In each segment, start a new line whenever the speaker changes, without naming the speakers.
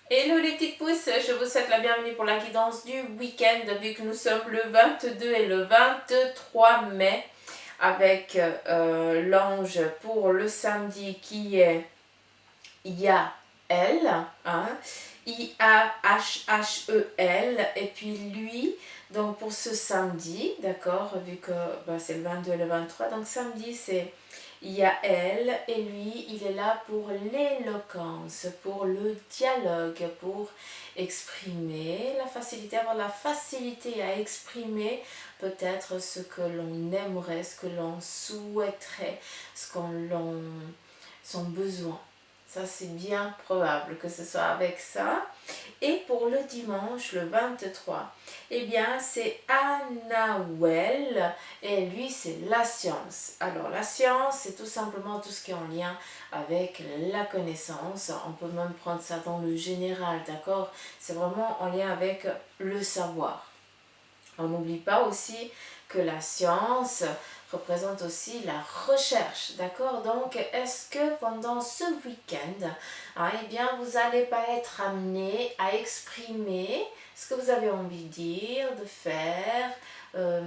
Hello les petites pousses, je vous souhaite la bienvenue pour la guidance du week-end vu que nous sommes le 22 et le 23 mai avec l'ange pour le samedi qui est Yael, hein, I-A-H-H-E-L, et puis lui, donc pour ce samedi, d'accord, vu que c'est le 22 et le 23, donc samedi c'est Yael, et lui, il est là pour l'éloquence, pour le dialogue, pour exprimer la facilité, avoir la facilité à exprimer peut-être ce que l'on aimerait, ce que l'on souhaiterait, ce qu'on l'on, son besoin. Ça, c'est bien probable que ce soit avec ça. Et pour le dimanche, le 23, eh bien, c'est Anawel. Et lui, c'est la science. Alors, la science, c'est tout simplement tout ce qui est en lien avec la connaissance. On peut même prendre ça dans le général, d'accord? C'est vraiment en lien avec le savoir. On n'oublie pas aussi que la science représente aussi la recherche, d'accord? Donc, est-ce que pendant ce week-end, eh bien, vous n'allez pas être amené à exprimer ce que vous avez envie de dire, de faire,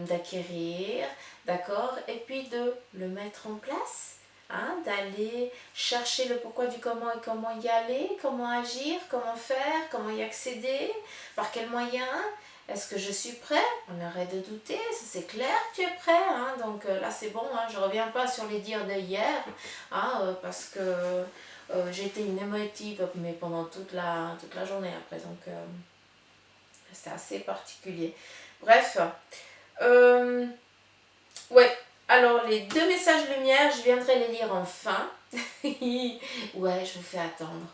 d'acquérir, d'accord? Et puis de le mettre en place, hein, d'aller chercher le pourquoi du comment et comment y aller, comment agir, comment faire, comment y accéder, par quels moyens. Est-ce que je suis prêt? On arrête de douter, c'est clair que tu es prêt. Hein? Donc là c'est bon, hein? Je ne reviens pas sur les dires de hier, hein, parce que j'ai été une émotive mais pendant toute la journée après. Donc c'était assez particulier. Bref, ouais. Alors les deux messages lumière, je viendrai les lire enfin. Ouais, je vous fais attendre.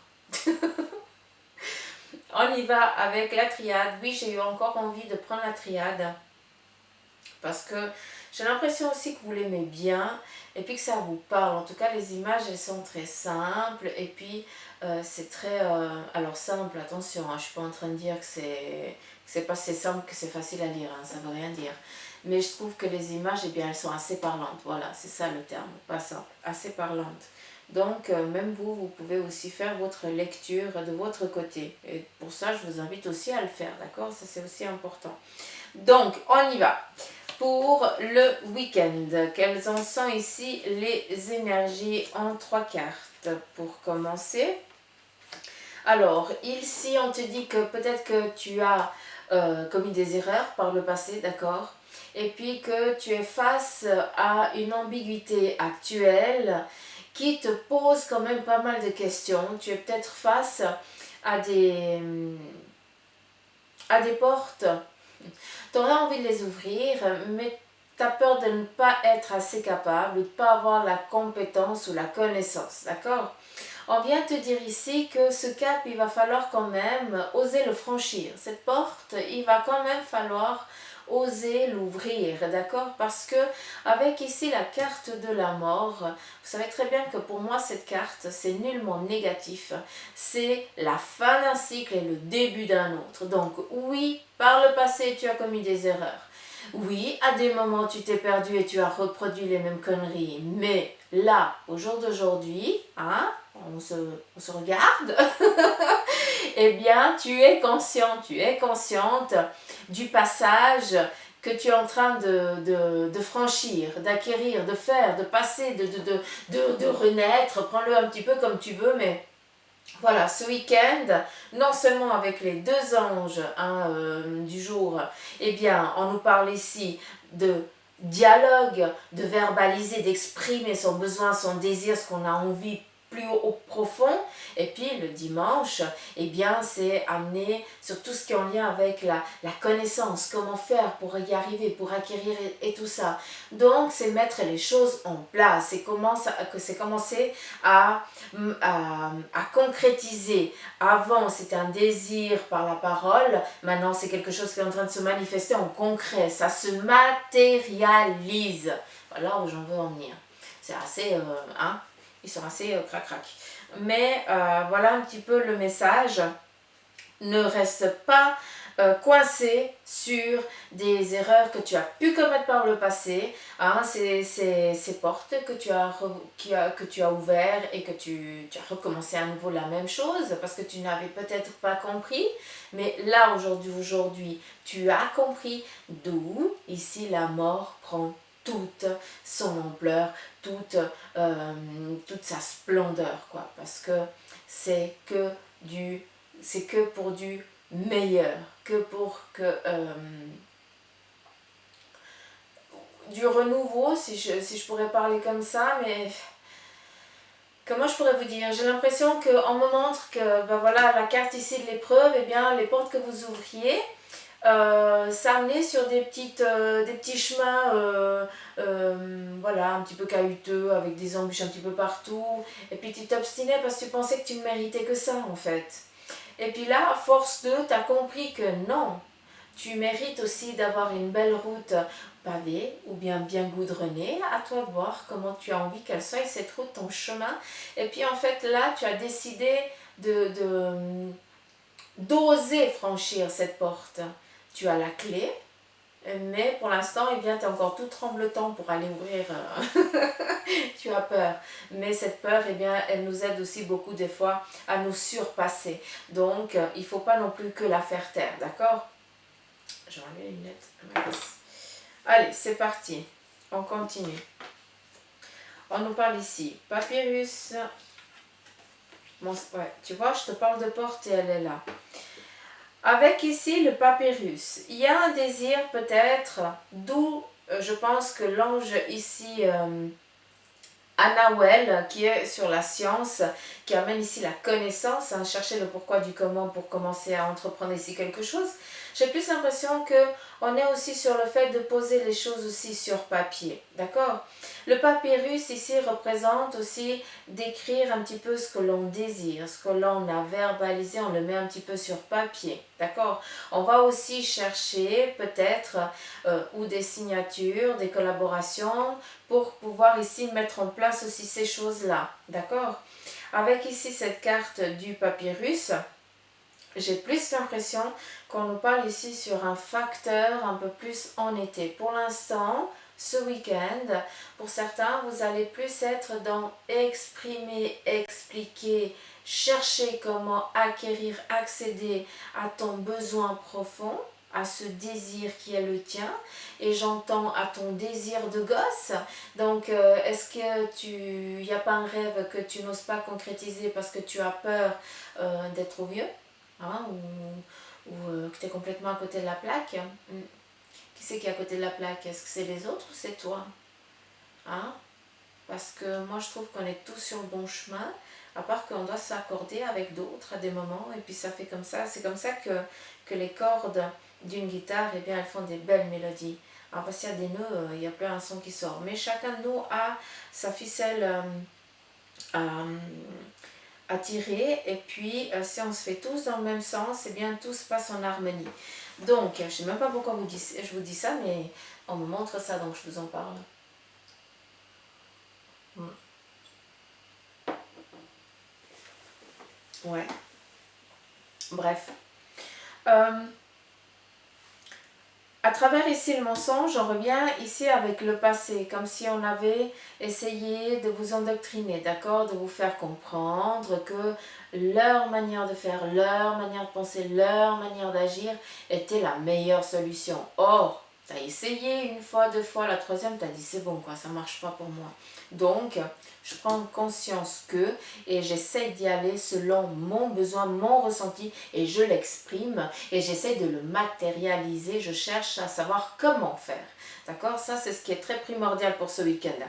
On y va avec la triade. Oui, j'ai eu encore envie de prendre la triade parce que j'ai l'impression aussi que vous l'aimez bien et puis que ça vous parle. En tout cas, les images, elles sont très simples et puis c'est très... alors simple, attention, hein, je ne suis pas en train de dire que c'est pas assez simple, que c'est facile à lire, hein, ça ne veut rien dire. Mais je trouve que les images, eh bien, elles sont assez parlantes. Voilà, c'est ça le terme, pas simple, assez parlantes. Donc, même vous, vous pouvez aussi faire votre lecture de votre côté. Et pour ça, je vous invite aussi à le faire, d'accord? Ça, c'est aussi important. Donc, on y va. Pour le week-end, quelles en sont ici les énergies en 3 cartes pour commencer? Alors, ici, on te dit que peut-être que tu as commis des erreurs par le passé, d'accord? Et puis que tu es face à une ambiguïté actuelle qui te pose quand même pas mal de questions. Tu es peut-être face à des portes. Tu aurais envie de les ouvrir, mais tu as peur de ne pas être assez capable ou de ne pas avoir la compétence ou la connaissance, d'accord? On vient te dire ici que ce cap, il va falloir quand même oser le franchir. Cette porte, il va quand même falloir oser l'ouvrir, d'accord? Parce que avec ici la carte de la mort, vous savez très bien que pour moi cette carte, c'est nullement négatif. C'est la fin d'un cycle et le début d'un autre. Donc oui, par le passé, tu as commis des erreurs. Oui, à des moments, tu t'es perdu et tu as reproduit les mêmes conneries. Mais là, au jour d'aujourd'hui, hein, on se regarde, eh bien, tu es conscient, tu es consciente du passage que tu es en train de franchir, d'acquérir, de faire, de passer, de renaître. Prends-le un petit peu comme tu veux, mais voilà, ce week-end, non seulement avec les deux anges, hein, du jour, eh bien, on nous parle ici de dialogue, de verbaliser, d'exprimer son besoin, son désir, ce qu'on a envie plus au profond. Et puis le dimanche, eh bien, c'est amener sur tout ce qui est en lien avec la connaissance, comment faire pour y arriver, pour acquérir et tout ça. Donc, c'est mettre les choses en place, c'est commencer à concrétiser. Avant, c'était un désir par la parole. Maintenant, c'est quelque chose qui est en train de se manifester en concret. Ça se matérialise. Voilà où j'en veux en venir. C'est assez... hein, ils sont assez crac-crac. Mais voilà un petit peu le message Ne reste pas coincé sur des erreurs que tu as pu commettre par le passé, hein, ces portes que que tu as ouvertes et que tu as recommencé à nouveau la même chose parce que tu n'avais peut-être pas compris, mais là aujourd'hui tu as compris, d'où ici la mort prend toute son ampleur, toute sa splendeur, quoi, parce que c'est que du c'est que pour du meilleur, que pour du renouveau, si je pourrais parler comme ça, mais comment je pourrais vous dire, j'ai l'impression qu'on me montre que ben voilà, la carte ici de l'épreuve, et bien les portes que vous ouvriez, ça amenait sur des petits chemins voilà, un petit peu cahuteux, avec des embûches un petit peu partout, et puis tu t'obstinais parce que tu pensais que tu ne méritais que ça en fait. Et puis là, à force de, tu as compris que non, tu mérites aussi d'avoir une belle route pavée ou bien goudronnée. À toi de voir comment tu as envie qu'elle soit, cette route, ton chemin. Et puis en fait là, tu as décidé d'oser franchir cette porte. Tu as la clé, mais pour l'instant, eh bien, tu es encore tout tremblotant pour aller ouvrir. Tu as peur. Mais cette peur, eh bien, elle nous aide aussi beaucoup des fois à nous surpasser. Donc, il ne faut pas non plus que la faire taire, d'accord? J'ai enlevé les lunettes. Allez, c'est parti. On continue. On nous parle ici. Papyrus. Bon, ouais, tu vois, je te parle de porte et elle est là. Avec ici le papyrus, il y a un désir peut-être, d'où je pense que l'ange ici, Anawel, qui est sur la science, qui amène ici la connaissance, hein, chercher le pourquoi du comment pour commencer à entreprendre ici quelque chose. J'ai plus l'impression qu'on est aussi sur le fait de poser les choses aussi sur papier, d'accord? Le papyrus ici représente aussi d'écrire un petit peu ce que l'on désire, ce que l'on a verbalisé, on le met un petit peu sur papier, d'accord? On va aussi chercher peut-être ou des signatures, des collaborations pour pouvoir ici mettre en place aussi ces choses-là, d'accord? Avec ici cette carte du papyrus, j'ai plus l'impression qu'on nous parle ici sur un facteur un peu plus en été. Pour l'instant, ce week-end, pour certains, vous allez plus être dans exprimer, expliquer, chercher comment acquérir, accéder à ton besoin profond, à ce désir qui est le tien, et j'entends à ton désir de gosse. Donc, est-ce que il n'y a pas un rêve que tu n'oses pas concrétiser parce que tu as peur d'être trop vieux? Hein, ou que tu es complètement à côté de la plaque. Qui c'est qui est à côté de la plaque? Est-ce que c'est les autres ou c'est toi? Hein? Parce que moi je trouve qu'on est tous sur le bon chemin, à part qu'on doit s'accorder avec d'autres à des moments, et puis ça fait comme ça. C'est comme ça que les cordes d'une guitare, eh bien, elles font des belles mélodies. Alors parce qu'il y a des nœuds, il n'y a plus un son qui sort. Mais chacun de nous a sa ficelle à tirer, et puis si on se fait tous dans le même sens, et bien tout se passe en harmonie. Donc je ne sais même pas pourquoi je vous dis ça, mais on me montre ça, donc je vous en parle. Ouais, bref. À travers ici le mensonge, on revient ici avec le passé, comme si on avait essayé de vous endoctriner, d'accord, de vous faire comprendre que leur manière de faire, leur manière de penser, leur manière d'agir était la meilleure solution. Or, tu as essayé une fois, deux fois, la troisième, tu as dit c'est bon quoi, ça marche pas pour moi. Donc, je prends conscience que, et j'essaie d'y aller selon mon besoin, mon ressenti, et je l'exprime, et j'essaie de le matérialiser, je cherche à savoir comment faire. D'accord? Ça, c'est ce qui est très primordial pour ce week-end.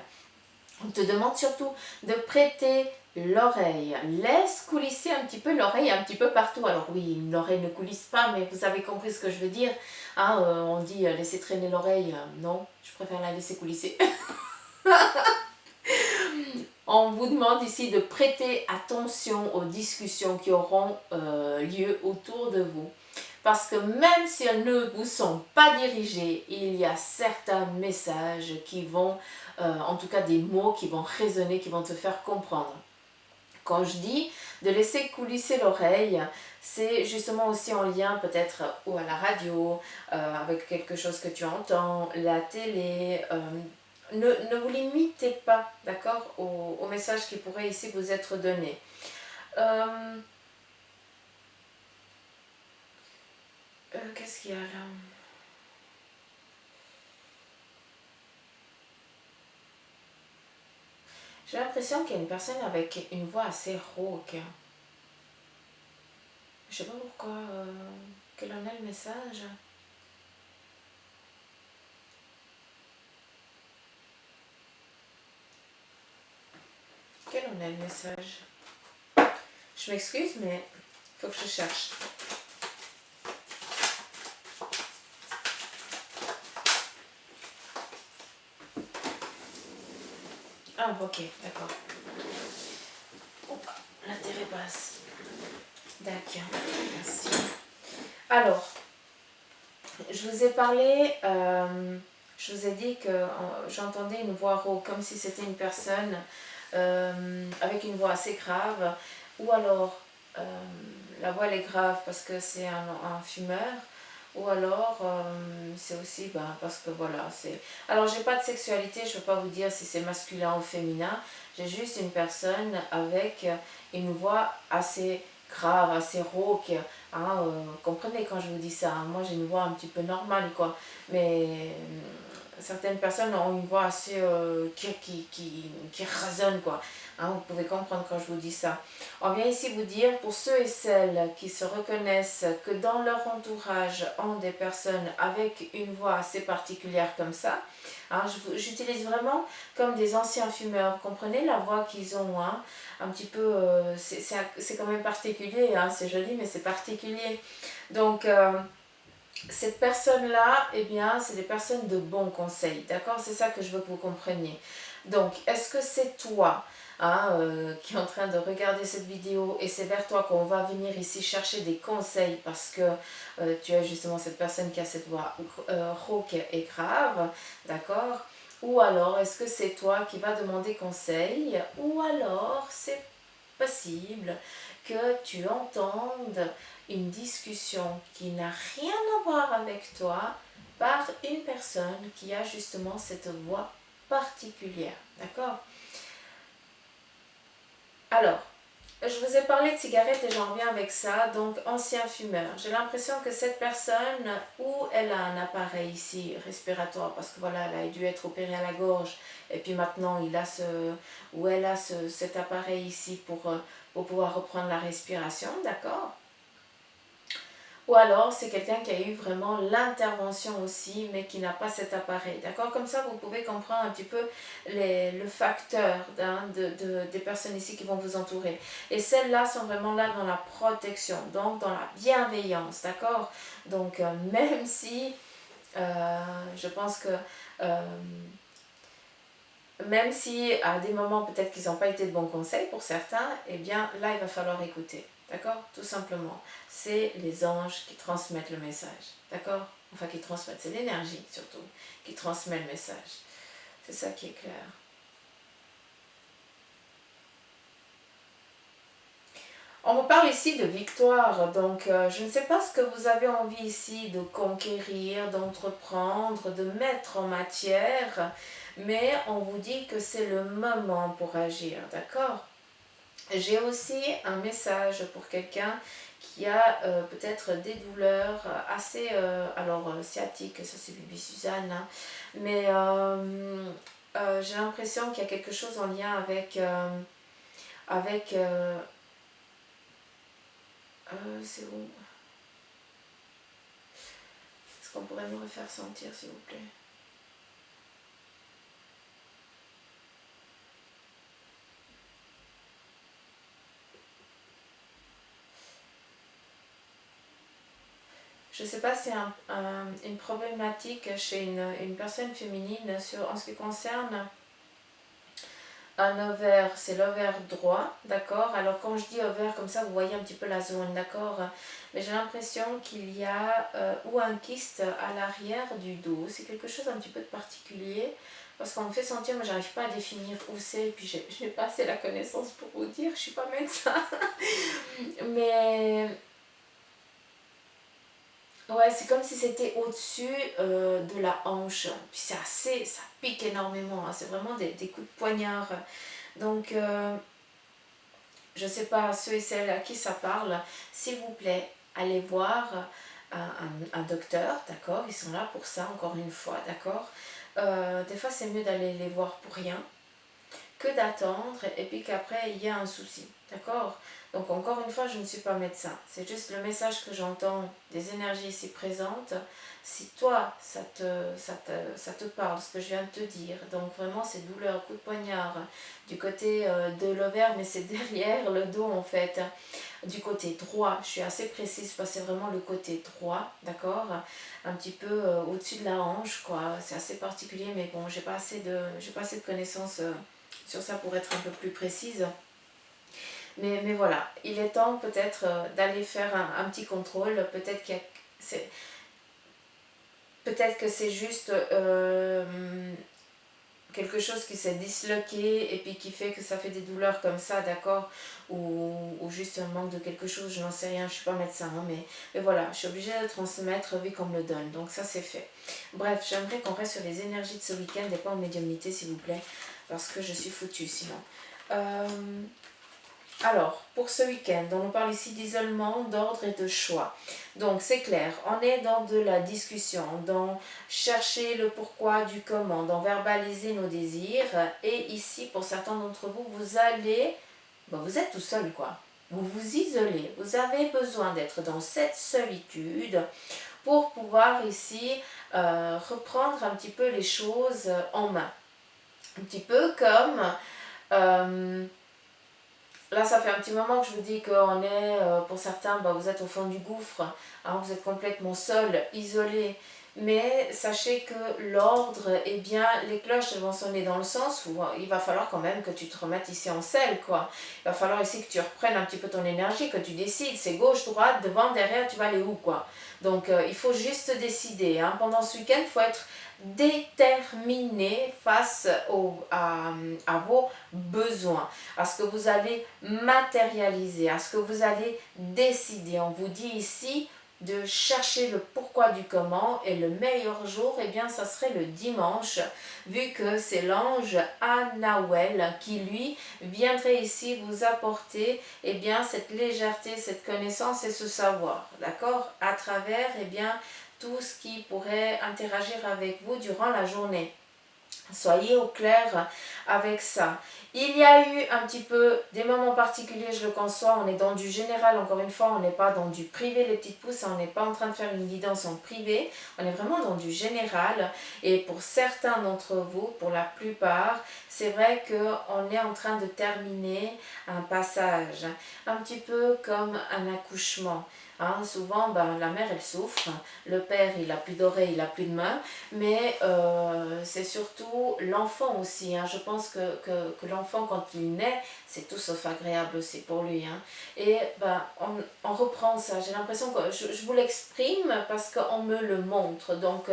On te demande surtout de prêter l'oreille. Laisse coulisser un petit peu l'oreille un petit peu partout. Alors oui, l'oreille ne coulisse pas, mais vous avez compris ce que je veux dire. Hein, on dit laisser traîner l'oreille. Non, je préfère la laisser coulisser. On vous demande ici de prêter attention aux discussions qui auront lieu autour de vous. Parce que même si elles ne vous sont pas dirigées, il y a certains messages qui vont, en tout cas des mots qui vont résonner, qui vont te faire comprendre. Quand je dis de laisser coulisser l'oreille. C'est justement aussi en lien peut-être ou à la radio, avec quelque chose que tu entends, la télé. Ne vous limitez pas, d'accord, au message qui pourrait ici vous être donné. Qu'est-ce qu'il y a là? J'ai l'impression qu'il y a une personne avec une voix assez rauque. Je sais pas pourquoi. Quel en est le message? Quel en est le message? Je m'excuse, mais il faut que je cherche. Ah, ok, d'accord. La terre est basse. D'accord, merci. Alors, je vous ai parlé, je vous ai dit que j'entendais une voix rauque, comme si c'était une personne avec une voix assez grave, ou alors la voix elle est grave parce que c'est un fumeur, ou alors c'est aussi parce que voilà, c'est... Alors j'ai pas de sexualité, je peux pas vous dire si c'est masculin ou féminin, j'ai juste une personne avec une voix assez grave, assez rauque, hein, comprenez quand je vous dis ça, hein, moi j'ai une voix un petit peu normale quoi, mais certaines personnes ont une voix assez qui résonne quoi. Hein, vous pouvez comprendre quand je vous dis ça. On vient ici vous dire, pour ceux et celles qui se reconnaissent que dans leur entourage ont des personnes avec une voix assez particulière comme ça, hein, j'utilise vraiment comme des anciens fumeurs. Comprenez la voix qu'ils ont, hein, un petit peu, c'est quand même particulier, hein, c'est joli mais c'est particulier. Donc cette personne-là, eh bien, c'est des personnes de bons conseils, d'accord? C'est ça que je veux que vous compreniez. Donc, est-ce que c'est toi hein, qui est en train de regarder cette vidéo et c'est vers toi qu'on va venir ici chercher des conseils parce que tu as justement cette personne qui a cette voix rauque et grave, d'accord? Ou alors, est-ce que c'est toi qui vas demander conseil? Ou alors, c'est possible que tu entendes une discussion qui n'a rien à voir avec toi par une personne qui a justement cette voix particulière. D'accord? Alors, je vous ai parlé de cigarettes et j'en reviens avec ça. Donc, ancien fumeur. J'ai l'impression que cette personne, ou elle a un appareil ici respiratoire, parce que voilà, elle a dû être opérée à la gorge, et puis maintenant, il a ou elle a cet appareil ici pour pouvoir reprendre la respiration, d'accord? Ou alors, c'est quelqu'un qui a eu vraiment l'intervention aussi, mais qui n'a pas cet appareil. D'accord? Comme ça, vous pouvez comprendre un petit peu le facteur des personnes ici qui vont vous entourer. Et celles-là sont vraiment là dans la protection, donc dans la bienveillance. D'accord? Donc, même si je pense que... même si à des moments peut-être qu'ils n'ont pas été de bons conseils pour certains, eh bien là il va falloir écouter. D'accord? Tout simplement. C'est les anges qui transmettent le message. D'accord? Enfin qui transmettent, c'est l'énergie surtout, qui transmet le message. C'est ça qui est clair. On me parle ici de victoire, donc je ne sais pas ce que vous avez envie ici de conquérir, d'entreprendre, de mettre en matière, mais on vous dit que c'est le moment pour agir, d'accord? J'ai aussi un message pour quelqu'un qui a peut-être des douleurs assez, sciatiques, ça c'est Bibi Suzanne, hein, mais j'ai l'impression qu'il y a quelque chose en lien avec c'est où? Est-ce qu'on pourrait me refaire sentir s'il vous plaît? Je ne sais pas si c'est une problématique chez une personne féminine en ce qui concerne un ovaire, c'est l'ovaire droit, d'accord? Alors quand je dis ovaire comme ça, vous voyez un petit peu la zone, d'accord? Mais j'ai l'impression qu'il y a ou un kyste à l'arrière du dos. C'est quelque chose un petit peu de particulier. Parce qu'on me fait sentir, mais j'arrive pas à définir où c'est. Et puis je n'ai pas assez la connaissance pour vous dire, je suis pas médecin. Mais ouais, c'est comme si c'était au-dessus de la hanche. Puis c'est assez, ça pique énormément, hein. C'est vraiment des coups de poignard. Donc, je ne sais pas, ceux et celles à qui ça parle, s'il vous plaît, allez voir un docteur, d'accord? Ils sont là pour ça, encore une fois, d'accord? Des fois, c'est mieux d'aller les voir pour rien que d'attendre et puis qu'après il y a un souci, d'accord? Donc encore une fois, je ne suis pas médecin, c'est juste le message que j'entends des énergies ici présentes. Si toi, ça te parle, ce que je viens de te dire, donc vraiment ces douleurs, coups de poignard, du côté de l'ovaire, mais c'est derrière le dos en fait, du côté droit, je suis assez précise parce que c'est vraiment le côté droit, d'accord? Un petit peu au-dessus de la hanche, quoi, c'est assez particulier, mais bon, j'ai pas assez de connaissances sur ça pour être un peu plus précise. Mais voilà, il est temps peut-être d'aller faire un petit contrôle. Peut-être que c'est juste quelque chose qui s'est disloqué et puis qui fait que ça fait des douleurs comme ça, d'accord, ou juste un manque de quelque chose, je n'en sais rien, je suis pas médecin, hein, mais voilà, je suis obligée de transmettre vu qu'on me le donne, donc ça c'est fait. Bref, j'aimerais qu'on reste sur les énergies de ce week-end et pas en médiumnité s'il vous plaît, parce que je suis foutue sinon. Euh, alors, pour ce week-end, on parle ici d'isolement, d'ordre et de choix. Donc, c'est clair, on est dans de la discussion, dans chercher le pourquoi du comment, dans verbaliser nos désirs. Et ici, pour certains d'entre vous, vous êtes tout seul, quoi. Vous vous isolez. Vous avez besoin d'être dans cette solitude pour pouvoir ici reprendre un petit peu les choses en main. Un petit peu comme... là, ça fait un petit moment que je vous dis qu'on est, pour certains, vous êtes au fond du gouffre, hein, vous êtes complètement seul, isolé. Mais sachez que l'ordre, eh bien, les cloches vont sonner dans le sens où il va falloir quand même que tu te remettes ici en selle, quoi. Il va falloir ici que tu reprennes un petit peu ton énergie, que tu décides, c'est gauche, droite, devant, derrière, tu vas aller où, quoi. Donc, il faut juste décider, hein. Pendant ce week-end, il faut être déterminé face à vos besoins, à ce que vous allez matérialiser, à ce que vous allez décider. On vous dit ici de chercher le pourquoi du comment et le meilleur jour, eh bien, ça serait le dimanche, vu que c'est l'ange Anawel qui, lui, viendrait ici vous apporter, eh bien, cette légèreté, cette connaissance et ce savoir, d'accord? À travers, eh bien, tout ce qui pourrait interagir avec vous durant la journée. Soyez au clair avec ça. Il y a eu un petit peu des moments particuliers, je le conçois, on est dans du général, encore une fois, on n'est pas dans du privé, les petites pousses, on n'est pas en train de faire une guidance en privé, on est vraiment dans du général. Et pour certains d'entre vous, pour la plupart, c'est vrai qu'on est en train de terminer un passage, un petit peu comme un accouchement. Hein, souvent, la mère, elle souffre, le père, il a plus d'oreilles, il a plus de mains, mais c'est surtout l'enfant aussi. Hein. Je pense que l'enfant, quand il naît, c'est tout sauf agréable aussi pour lui. Hein. Et on reprend ça. J'ai l'impression que je vous l'exprime parce qu'on me le montre. Donc,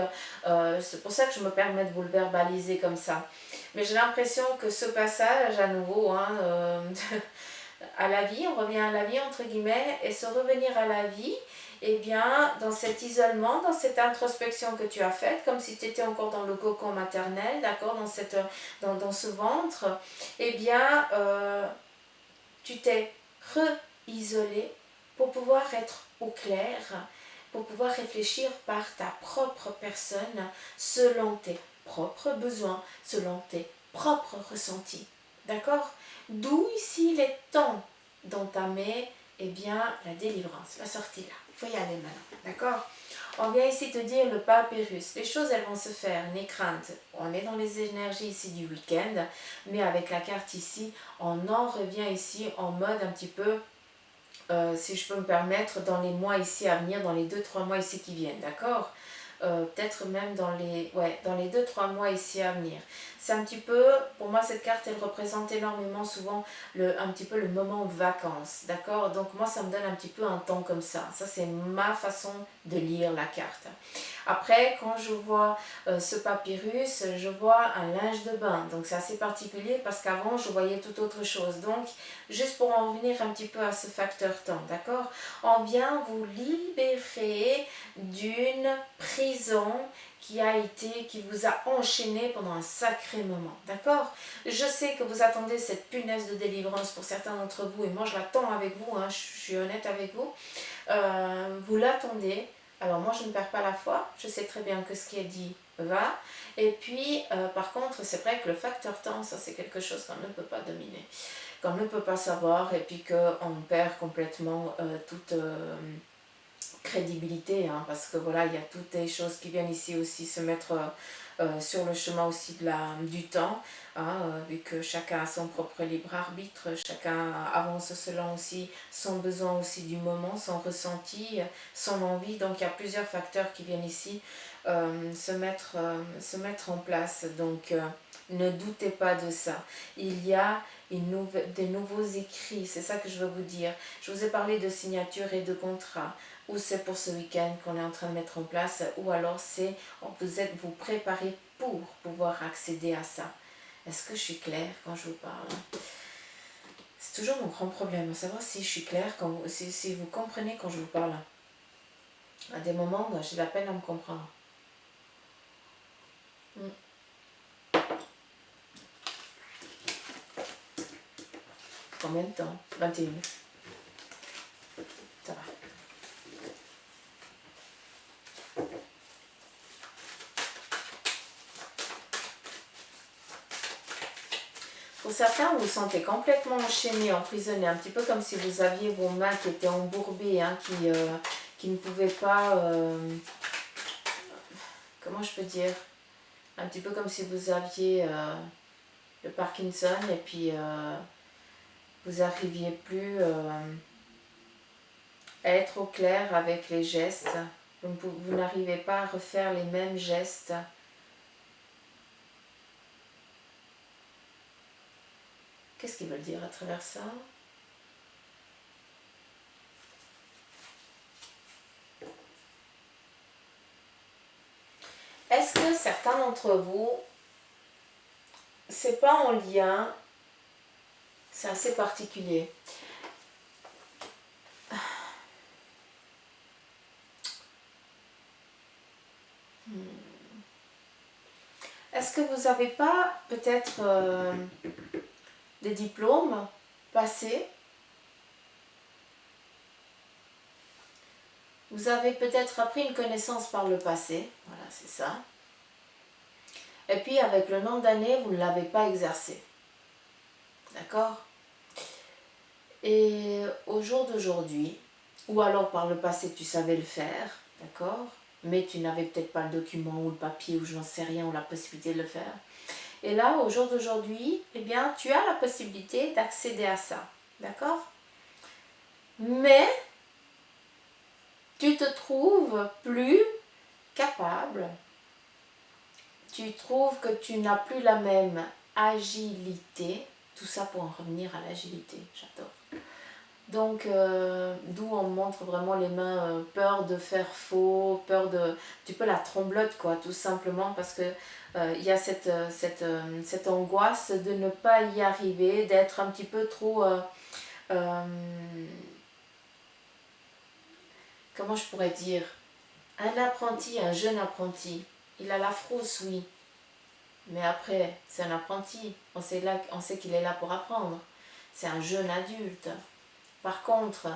c'est pour ça que je me permets de vous le verbaliser comme ça. Mais j'ai l'impression que ce passage, à nouveau, hein, à la vie, on revient à la vie entre guillemets, et se revenir à la vie, eh bien, dans cet isolement, dans cette introspection que tu as faite, comme si tu étais encore dans le cocon maternel, d'accord, dans ce ventre, eh bien, tu t'es re-isolé pour pouvoir être au clair, pour pouvoir réfléchir par ta propre personne, selon tes propres besoins, selon tes propres ressentis. D'accord? D'où ici il est temps d'entamer eh bien, la délivrance, la sortie là. Il faut y aller maintenant. D'accord? On vient ici te dire le papyrus. Les choses, elles vont se faire, n'aie crainte. On est dans les énergies ici du week-end, mais avec la carte ici, on en revient ici en mode un petit peu, si je peux me permettre, dans les mois ici à venir, dans les 2-3 mois ici qui viennent. D'accord? peut-être même dans les 2-3 mois ici à venir. C'est un petit peu, pour moi cette carte elle représente énormément souvent un petit peu le moment vacances, d'accord? Donc moi ça me donne un petit peu un temps comme ça c'est ma façon de lire la carte. Après, quand je vois ce papyrus, je vois un linge de bain. Donc c'est assez particulier parce qu'avant, je voyais tout autre chose. Donc, juste pour en venir un petit peu à ce facteur temps, d'accord? On vient vous libérer d'une prison qui vous a enchaîné pendant un sacré moment, d'accord? Je sais que vous attendez cette punaise de délivrance pour certains d'entre vous, et moi je l'attends avec vous, hein, je suis honnête avec vous. Vous l'attendez. Alors moi je ne perds pas la foi, je sais très bien que ce qui est dit va. Et puis par contre c'est vrai que le facteur temps, ça c'est quelque chose qu'on ne peut pas dominer, qu'on ne peut pas savoir, et puis qu'on perd complètement toute crédibilité, hein, parce que voilà, il y a toutes les choses qui viennent ici aussi se mettre sur le chemin aussi du temps, hein, vu que chacun a son propre libre arbitre, chacun avance selon aussi son besoin aussi du moment, son ressenti, son envie. Donc il y a plusieurs facteurs qui viennent ici se mettre en place. Donc ne doutez pas de ça. Il y a des nouveaux écrits, c'est ça que je veux vous dire. Je vous ai parlé de signature et de contrat, ou c'est pour ce week-end qu'on est en train de mettre en place, ou alors c'est vous préparez pour pouvoir accéder à ça. Est-ce que je suis claire quand je vous parle? C'est toujours mon grand problème, à savoir si je suis claire, si vous comprenez quand je vous parle. À des moments, j'ai la peine à me comprendre. Combien de temps? 21. Ça va. Pour certains, vous vous sentez complètement enchaîné, emprisonné, un petit peu comme si vous aviez vos mains qui étaient embourbées, hein, qui ne pouvaient pas... comment je peux dire? Un petit peu comme si vous aviez le Parkinson, et puis vous n'arriviez plus à être au clair avec les gestes. Vous n'arrivez pas à refaire les mêmes gestes. Qu'est-ce qu'ils veulent dire à travers ça? Est-ce que certains d'entre vous, c'est pas en lien, c'est assez particulier. Est-ce que vous n'avez pas peut-être des diplômes passés? Vous avez peut-être appris une connaissance par le passé, voilà, c'est ça. Et puis avec le nombre d'années, vous ne l'avez pas exercé. D'accord? Et au jour d'aujourd'hui, ou alors par le passé tu savais le faire, d'accord? Mais tu n'avais peut-être pas le document ou le papier ou je n'en sais rien, ou la possibilité de le faire. Et là, au jour d'aujourd'hui, eh bien, tu as la possibilité d'accéder à ça, d'accord? Mais tu te trouves plus capable, tu trouves que tu n'as plus la même agilité, tout ça pour en revenir à l'agilité, j'adore. Donc, d'où on montre vraiment les mains, peur de faire faux, peur de... Tu peux la tremblote, quoi, tout simplement, parce que il y a cette angoisse de ne pas y arriver, d'être un petit peu trop... comment je pourrais dire? Un apprenti, un jeune apprenti, il a la frousse, oui. Mais après, c'est un apprenti, on sait qu'il est là pour apprendre. C'est un jeune adulte. Par contre,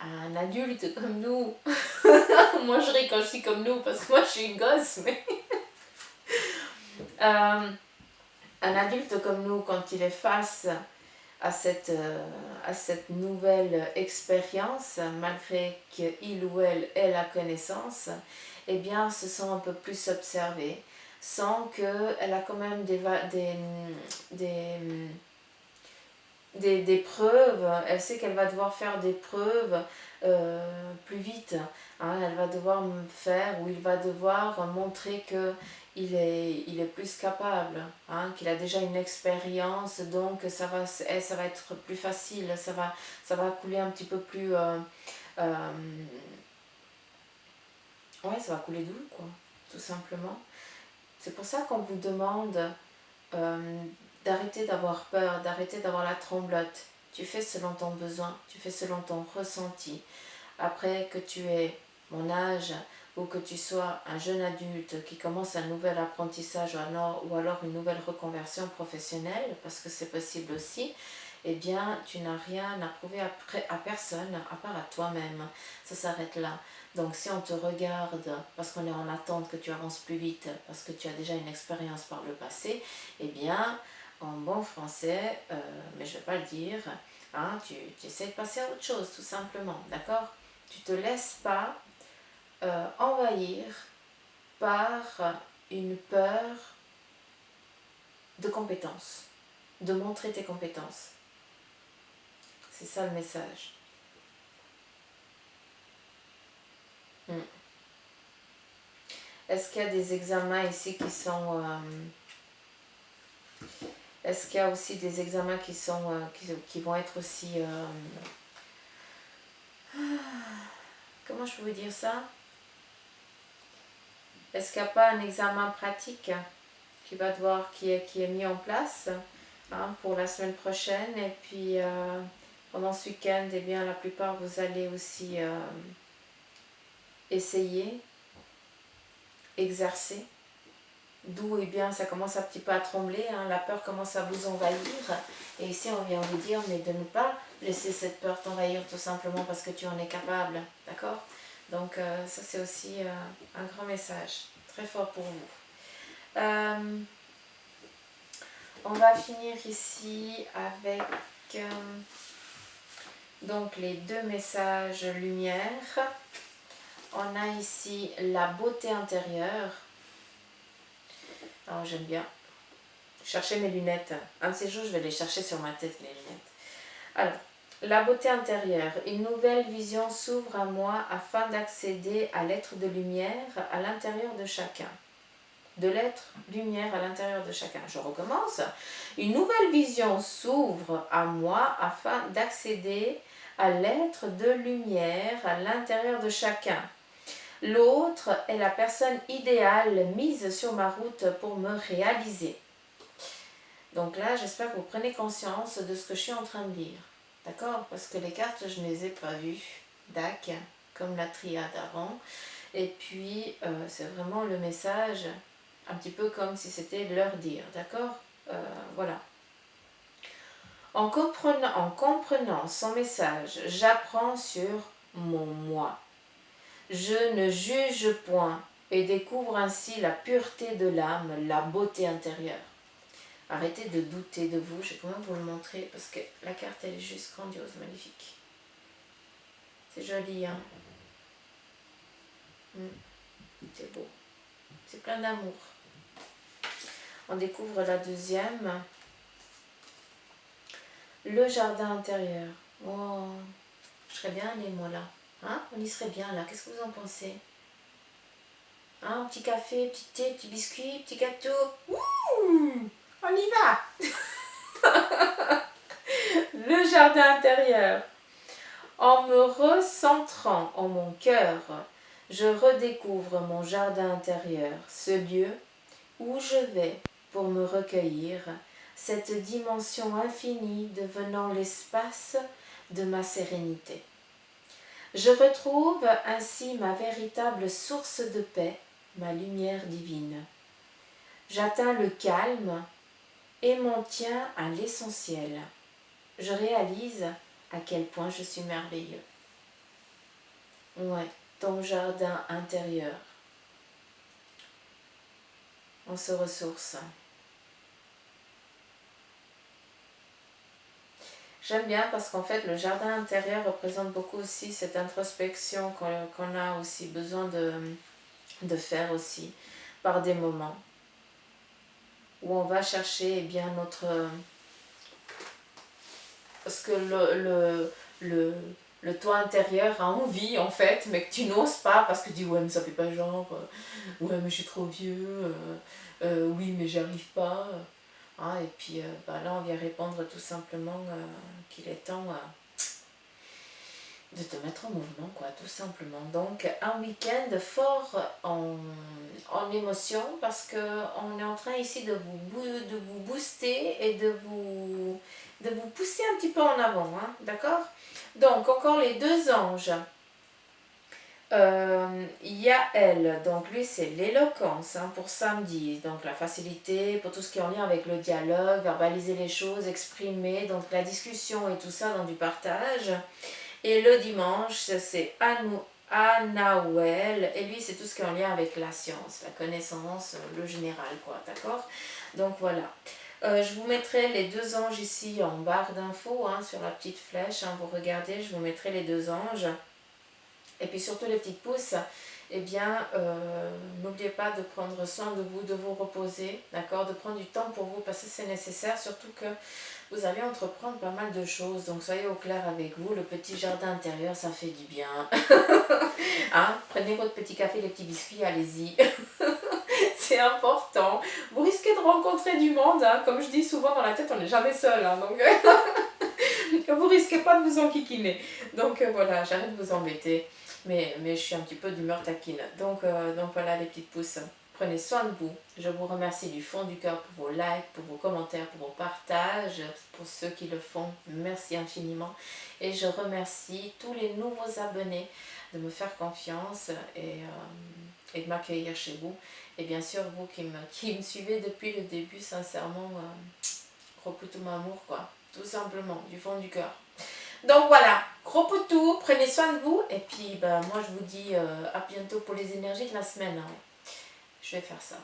un adulte comme nous, moi je ris quand je suis comme nous parce que moi je suis une gosse, mais un adulte comme nous, quand il est face à cette nouvelle expérience, malgré qu'il ou elle ait la connaissance, eh bien se sent un peu plus observé, sent qu'elle a quand même des des preuves, elle sait qu'elle va devoir faire des preuves plus vite. Hein, elle va devoir faire ou il va devoir montrer que il est plus capable, hein, qu'il a déjà une expérience, donc ça va être plus facile, ça va couler un petit peu plus... ouais, ça va couler doux, quoi, tout simplement. C'est pour ça qu'on vous demande euh, d'arrêter d'avoir peur, d'arrêter d'avoir la tremblote. Tu fais selon ton besoin, tu fais selon ton ressenti. Après que tu aies mon âge ou que tu sois un jeune adulte qui commence un nouvel apprentissage ou alors une nouvelle reconversion professionnelle, parce que c'est possible aussi, eh bien, tu n'as rien à prouver à personne, à part à toi-même. Ça s'arrête là. Donc, si on te regarde, parce qu'on est en attente que tu avances plus vite, parce que tu as déjà une expérience par le passé, eh bien, en bon français, mais je ne vais pas le dire, hein, tu essaies de passer à autre chose, tout simplement, d'accord? Tu ne te laisses pas envahir par une peur de compétence, de montrer tes compétences. C'est ça le message. Mm. Est-ce qu'il y a des examens ici qui sont... est-ce qu'il y a aussi des examens qui sont qui vont être aussi... comment je peux vous dire ça? Est-ce qu'il n'y a pas un examen pratique qui est mis en place, hein, pour la semaine prochaine, et puis pendant ce week-end, eh bien, la plupart vous allez aussi essayer, exercer, d'où eh bien ça commence un petit peu à trembler, hein, la peur commence à vous envahir, et ici on vient vous dire mais de ne pas laisser cette peur t'envahir tout simplement parce que tu en es capable, d'accord? Donc ça c'est aussi un grand message, très fort pour vous. On va finir ici avec donc les deux messages lumière. On a ici la beauté intérieure. Alors j'aime bien chercher mes lunettes. Un de ces jours, je vais les chercher sur ma tête, les lunettes. Alors, la beauté intérieure. Une nouvelle vision s'ouvre à moi afin d'accéder à l'être de lumière à l'intérieur de chacun. De l'être lumière à l'intérieur de chacun. Je recommence. Une nouvelle vision s'ouvre à moi afin d'accéder à l'être de lumière à l'intérieur de chacun. L'autre est la personne idéale mise sur ma route pour me réaliser. Donc là, j'espère que vous prenez conscience de ce que je suis en train de dire. D'accord? Parce que les cartes, je ne les ai pas vues. Dac, comme la triade avant. Et puis, c'est vraiment le message, un petit peu comme si c'était leur dire. D'accord? Voilà. En comprenant son message, j'apprends sur mon moi. Je ne juge point et découvre ainsi la pureté de l'âme, la beauté intérieure. Arrêtez de douter de vous, je vais quand même vous le montrer parce que la carte elle est juste grandiose, magnifique. C'est joli, hein? C'est beau. C'est plein d'amour. On découvre la deuxième. Le jardin intérieur. Oh, je serais bien allée moi là. Hein? On y serait bien là. Qu'est-ce que vous en pensez? Hein? Un petit café, petit thé, petit biscuit, petit gâteau. Ouh, on y va. Le jardin intérieur. En me recentrant en mon cœur, je redécouvre mon jardin intérieur, ce lieu où je vais pour me recueillir, cette dimension infinie devenant l'espace de ma sérénité. Je retrouve ainsi ma véritable source de paix, ma lumière divine. J'atteins le calme et m'en tiens à l'essentiel. Je réalise à quel point je suis merveilleux. Ouais, ton jardin intérieur. On se ressource. J'aime bien parce qu'en fait le jardin intérieur représente beaucoup aussi cette introspection qu'on a aussi besoin de faire aussi par des moments où on va chercher eh bien, ce que le, le toi intérieur a envie en fait, mais que tu n'oses pas parce que tu dis ouais mais ça fait pas genre, ouais mais je suis trop vieux, oui mais j'y arrive pas. Hein, et puis bah, là on vient répondre tout simplement qu'il est temps de te mettre en mouvement, quoi, tout simplement. Donc, un week-end fort en émotion parce qu'on est en train ici de vous booster et de vous pousser un petit peu en avant, hein, d'accord? Donc, encore les deux anges. Il y a elle, donc lui c'est l'éloquence hein, pour samedi, donc la facilité pour tout ce qui est en lien avec le dialogue, verbaliser les choses, exprimer, donc la discussion et tout ça dans du partage. Et le dimanche, c'est Anaouel. Et lui, c'est tout ce qui est en lien avec la science, la connaissance, le général, quoi. D'accord? Donc voilà. Je vous mettrai les deux anges ici en barre d'infos, hein, sur la petite flèche. Hein, vous regardez, je vous mettrai les deux anges. Et puis surtout les petites pousses. Eh bien, n'oubliez pas de prendre soin de vous reposer, d'accord? De prendre du temps pour vous parce que c'est nécessaire, surtout que vous allez entreprendre pas mal de choses, donc soyez au clair avec vous. Le petit jardin intérieur, ça fait du bien. Hein? Prenez votre petit café, les petits biscuits, allez-y. C'est important. Vous risquez de rencontrer du monde. Hein? Comme je dis souvent dans la tête, on n'est jamais seul. Hein? Donc, vous risquez pas de vous enquiquiner. Donc voilà, j'arrête de vous embêter. Mais je suis un petit peu d'humeur taquine. Donc voilà les petites pousses. Prenez soin de vous. Je vous remercie du fond du cœur pour vos likes, pour vos commentaires, pour vos partages, pour ceux qui le font. Merci infiniment. Et je remercie tous les nouveaux abonnés de me faire confiance et de m'accueillir chez vous. Et bien sûr, vous qui me suivez depuis le début, sincèrement, gros poutou m'amour, quoi. Tout simplement, du fond du cœur. Donc voilà, gros poutou, prenez soin de vous. Et puis, ben, moi, je vous dis à bientôt pour les énergies de la semaine. Hein. Je vais faire ça.